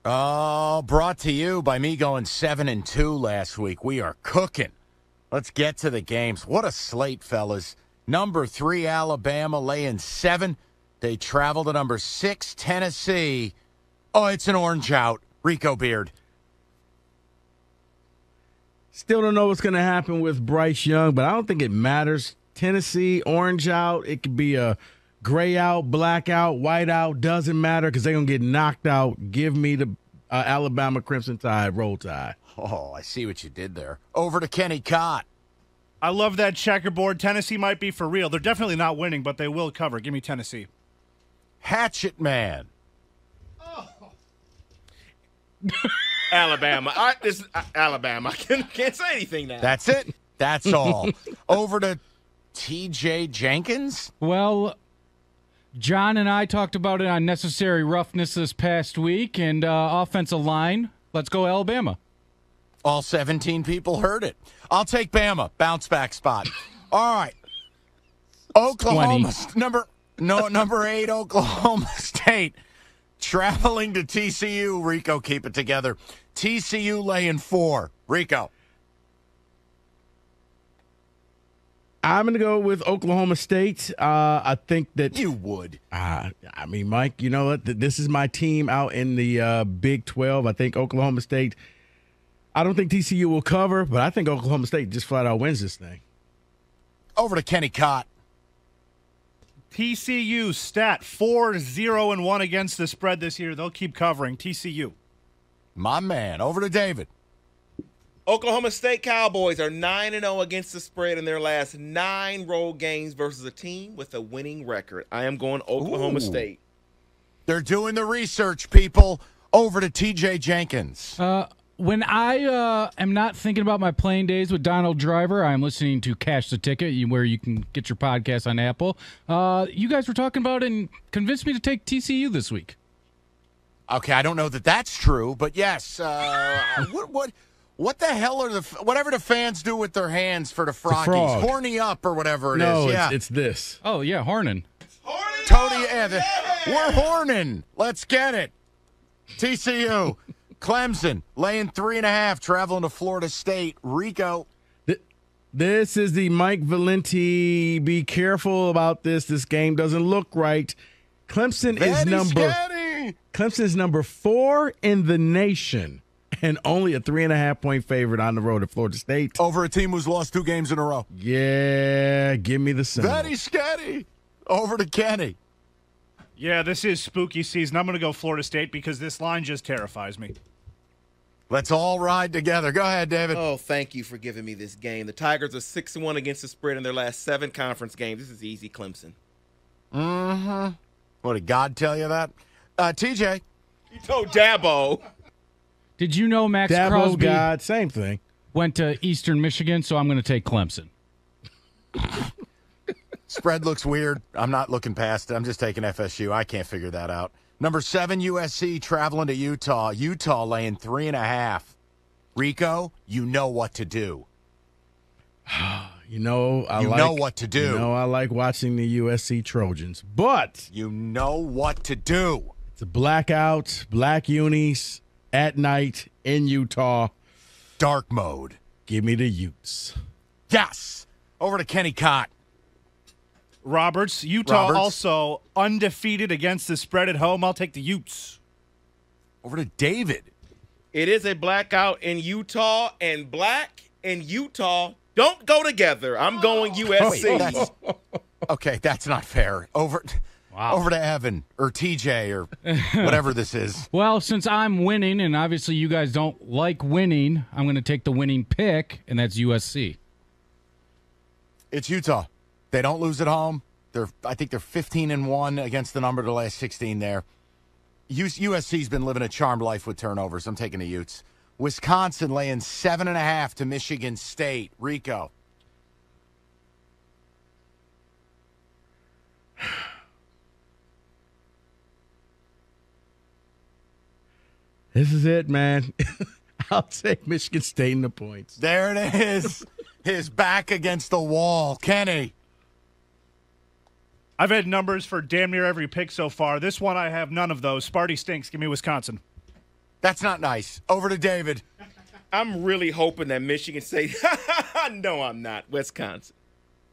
Oh, brought to you by me going 7-2 last week. We are cooking. Let's get to the games. What a slate, fellas. Number 3, Alabama, laying 7. They travel to number 6, Tennessee. Oh, it's an orange out. Rico Beard. Still don't know what's going to happen with Bryce Young, but I don't think it matters. Tennessee, orange out. It could be a gray out, black out, white out. Doesn't matter because they're going to get knocked out. Give me the Alabama Crimson Tide, roll tide. Oh, I see what you did there. Over to Kenny Cott. I love that checkerboard. Tennessee might be for real. They're definitely not winning, but they will cover. Give me Tennessee. Hatchet Man. Alabama. This is Alabama. I can't say anything now. That's it. That's all. Over to TJ Jenkins. Well, John and I talked about it on Necessary Roughness this past week, and offensive line. Let's go Alabama. All 17 people heard it. I'll take Bama. Bounce back spot. All right. Oklahoma. Number 8, Oklahoma State. Traveling to TCU. Rico, keep it together. TCU laying 4. Rico. I'm going to go with Oklahoma State. I think that you would. Mike, you know what? This is my team out in the Big 12. I think Oklahoma State. I don't think TCU will cover, but I think Oklahoma State just flat out wins this thing. Over to Kenny Cott. TCU stat 4-0-1 against the spread this year. They'll keep covering. TCU. My man. Over to David. Oklahoma State Cowboys are 9-0 against the spread in their last 9 road games versus a team with a winning record. I am going Oklahoma State. They're doing the research, people. Over to TJ Jenkins. When I am not thinking about my playing days with Donald Driver, I'm listening to Cash the Ticket, where you can get your podcast on Apple. You guys were talking about it and convinced me to take TCU this week. Okay, I don't know that that's true, but yes. What the hell are whatever the fans do with their hands for the Froggies? Frog. Horny up or whatever it is. No, Yeah. it's this. Oh, yeah, Hornin. Tony, we're horning. Let's get it. TCU. Clemson, laying 3.5, traveling to Florida State. Rico. This is the Mike Valenti. Be careful about this. This game doesn't look right. Clemson is number 4 in the nation and only a 3.5-point favorite on the road at Florida State. Over a team who's lost 2 games in a row. Yeah, give me the Seminoles. Very scary. Over to Kenny. Yeah, this is spooky season. I'm going to go Florida State because this line just terrifies me. Let's all ride together. Go ahead, David. Oh, thank you for giving me this game. The Tigers are 6-1 against the spread in their last 7 conference games. This is easy, Clemson. Mm-hmm. What, did God tell you that? TJ. He told Dabo. Did you know Max Dabo, Crosby God, same thing. went to Eastern Michigan, so I'm going to take Clemson. Spread looks weird. I'm not looking past it. I'm just taking FSU. I can't figure that out. Number 7, USC, traveling to Utah. Utah laying 3.5. Rico, you know what to do. I like watching the USC Trojans, but you know what to do. It's a blackout, black unis at night in Utah. Dark mode. Give me the Utes. Yes. Over to Kenny Cott. Utah also undefeated against the spread at home. I'll take the Utes. Over to David. It is a blackout in Utah, and black and Utah don't go together. I'm going USC. Okay, that's not fair. Over to Evan or TJ or whatever this is. Well, since I'm winning, and obviously you guys don't like winning, I'm going to take the winning pick, and that's USC. It's Utah. They don't lose at home. I think they're 15-1 against the number of the last 16 there. USC's been living a charmed life with turnovers. I'm taking the Utes. Wisconsin laying 7.5 to Michigan State. Rico. This is it, man. I'll take Michigan State in the points. There it is. His back against the wall. Kenny. I've had numbers for damn near every pick so far. This one, I have none of those. Sparty stinks. Give me Wisconsin. That's not nice. Over to David. I'm really hoping that Michigan State. No, I'm not. Wisconsin.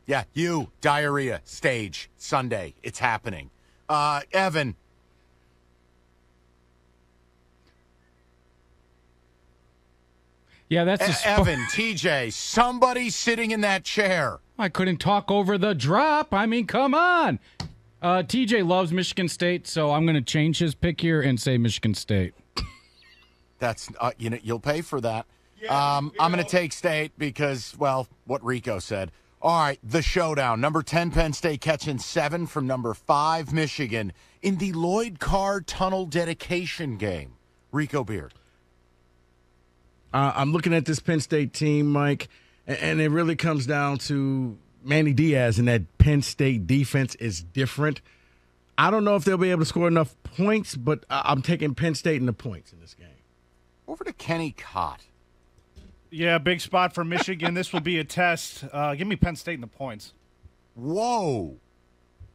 Yeah, you. Diarrhea. Stage. Sunday. It's happening. Evan. Yeah, that's a Evan, TJ, somebody sitting in that chair. I couldn't talk over the drop. I mean, come on. TJ loves Michigan State, so I'm going to change his pick here and say Michigan State. That's you'll pay for that. I'm going to take State because, well, what Rico said. All right, the showdown. Number 10, Penn State catching 7 from number 5, Michigan, in the Lloyd Carr Tunnel dedication game. Rico Beard. I'm looking at this Penn State team, Mike, and it really comes down to Manny Diaz, and that Penn State defense is different. I don't know if they'll be able to score enough points, but I'm taking Penn State in the points in this game. Over to Kenny Cott. Yeah, big spot for Michigan. This will be a test. Give me Penn State in the points. Whoa.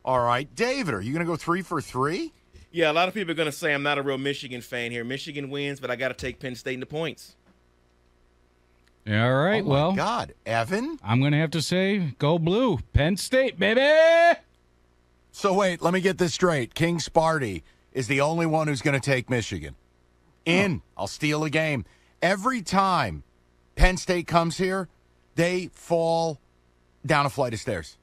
All right, David, are you going to go 3 for 3? Yeah, a lot of people are going to say I'm not a real Michigan fan here. Michigan wins, but I got to take Penn State in the points. Yeah, all right, Oh my well, God, Evan? I'm going to have to say go blue. Penn State, baby! So wait, let me get this straight. King Sparty is the only one who's going to take Michigan. I'll steal a game. Every time Penn State comes here, they fall down a flight of stairs.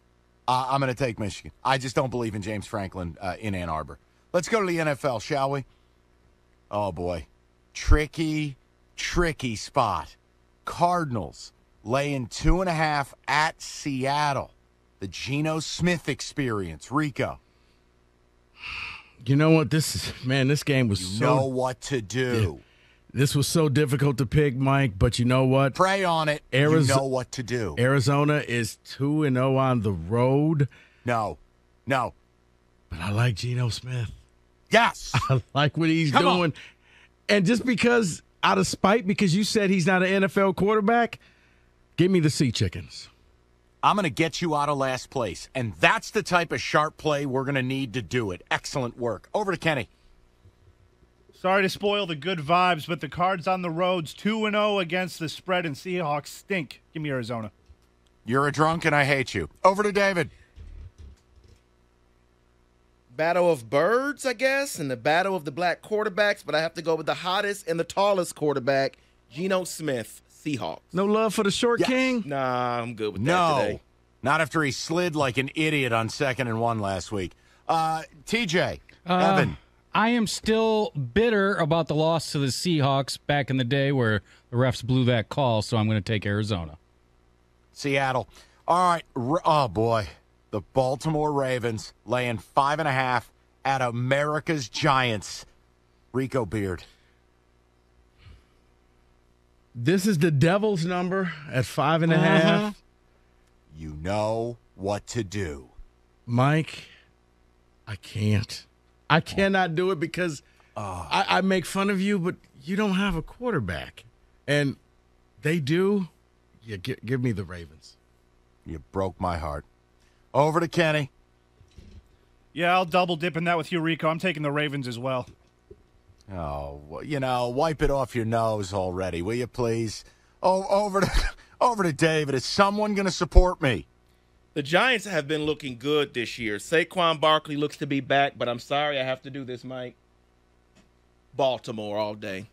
I'm going to take Michigan. I just don't believe in James Franklin in Ann Arbor. Let's go to the NFL, shall we? Oh, boy. Tricky spot. Cardinals laying 2.5 at Seattle. The Geno Smith experience. Rico. You know what? This game was You know what to do. This was so difficult to pick, Mike, but you know what? Pray on it. You know what to do. Arizona is 2-0 on the road. No. But I like Geno Smith. Yes. I like what he's Come doing. on. And just because, out of spite, because you said he's not an NFL quarterback, give me the Sea Chickens. I'm going to get you out of last place. And that's the type of sharp play we're going to need to do it. Excellent work. Over to Kenny. Sorry to spoil the good vibes, but the Cards on the roads 2-0 against the spread, and Seahawks stink. Give me Arizona. You're a drunk and I hate you. Over to David. Battle of birds, I guess, and the battle of the black quarterbacks, but I have to go with the hottest and the tallest quarterback, Geno Smith, Seahawks. No love for the short king? Nah, I'm good with that today. Not after he slid like an idiot on 2nd and 1 last week. TJ, Evan. I am still bitter about the loss to the Seahawks back in the day where the refs blew that call, so I'm going to take Arizona. Seattle. All right. Oh, boy. The Baltimore Ravens laying 5.5 at America's Giants. Rico Beard. This is the Devil's number at 5.5. You know what to do. Mike, I can't. I cannot do it because I make fun of you, but you don't have a quarterback. And they do. Yeah, give me the Ravens. You broke my heart. Over to Kenny. Yeah, I'll double dip in that with you, Rico. I'm taking the Ravens as well. Oh, wipe it off your nose already, will you please? Oh, over to David. Is someone going to support me? The Giants have been looking good this year. Saquon Barkley looks to be back, but I'm sorry I have to do this, Mike. Baltimore all day.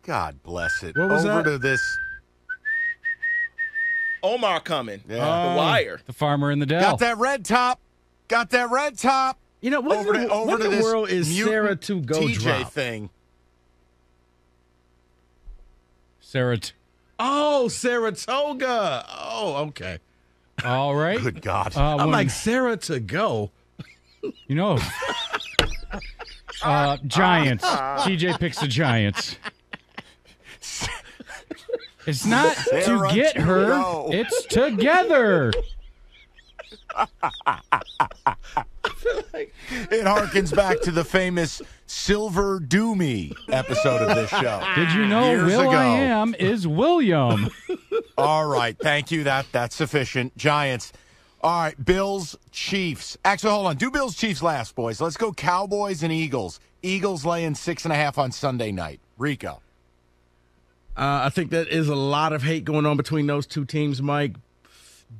God bless it. What was over that? to this. Omar coming. Yeah. The Wire. The farmer in the Dell. Got that red top. You know, what in the world is Sarah to go TJ drop? thing. Oh, Saratoga. Oh, okay. All right. Good God. I'm like, Sarah to go. You know. Giants. TJ picks the Giants. It's not Sarah to get to her. go. It's together. It harkens back to the famous Silver Doomy episode of this show. Did you know Years Will ago. I Am is William? All right. Thank you. That's sufficient. Giants. All right. Bills, Chiefs. Actually, hold on. Do Bills, Chiefs last, boys. Let's go Cowboys and Eagles. Eagles laying 6.5 on Sunday night. Rico. I think that is a lot of hate going on between those two teams, Mike.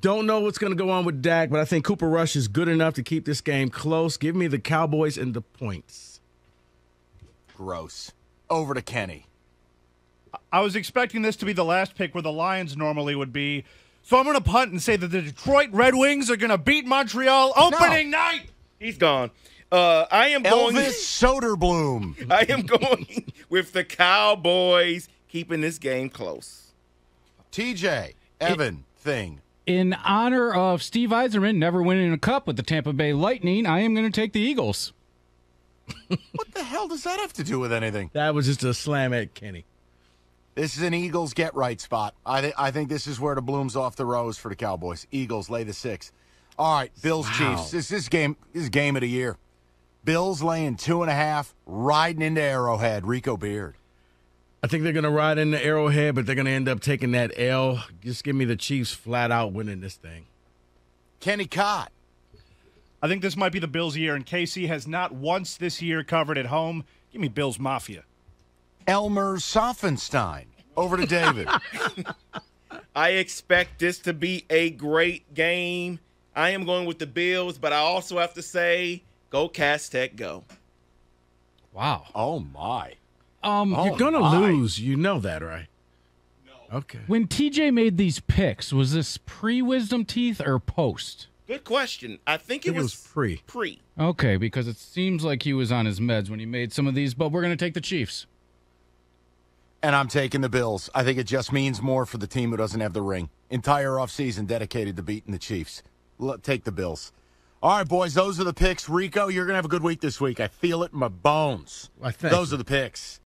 Don't know what's going to go on with Dak, but I think Cooper Rush is good enough to keep this game close. Give me the Cowboys and the points. Gross. Over to Kenny. I was expecting this to be the last pick where the Lions normally would be. So I'm going to punt and say that the Detroit Red Wings are going to beat Montreal opening night. He's gone. I am going Elvis Soderblom. I am going with the Cowboys keeping this game close. TJ, Evan, thing. In honor of Steve Yzerman never winning a cup with the Tampa Bay Lightning, I am going to take the Eagles. What the hell does that have to do with anything? That was just a slam at Kenny. This is an Eagles get-right spot. I think this is where the bloom's off the rose for the Cowboys. Eagles lay the 6. All right, Bills, Chiefs. This is game of the year. Bills laying 2.5, riding into Arrowhead. Rico Beard. I think they're going to ride in the Arrowhead, but they're going to end up taking that L. Just give me the Chiefs flat out winning this thing. Kenny Cott. I think this might be the Bills' year, and KC has not once this year covered at home. Give me Bills Mafia. Elmer Sophenstein. Over to David. I expect this to be a great game. I am going with the Bills, but I also have to say, go Cast Tech, go. Wow. Oh, my. You're going to lose. You know that, right? No. Okay. When TJ made these picks, was this pre-wisdom teeth or post? Good question. I think it was pre. Pre. Okay, because it seems like he was on his meds when he made some of these, but we're going to take the Chiefs. And I'm taking the Bills. I think it just means more for the team who doesn't have the ring. Entire offseason dedicated to beating the Chiefs. Take the Bills. All right, boys, those are the picks. Rico, you're going to have a good week this week. I feel it in my bones. Why, thank those you. are the picks.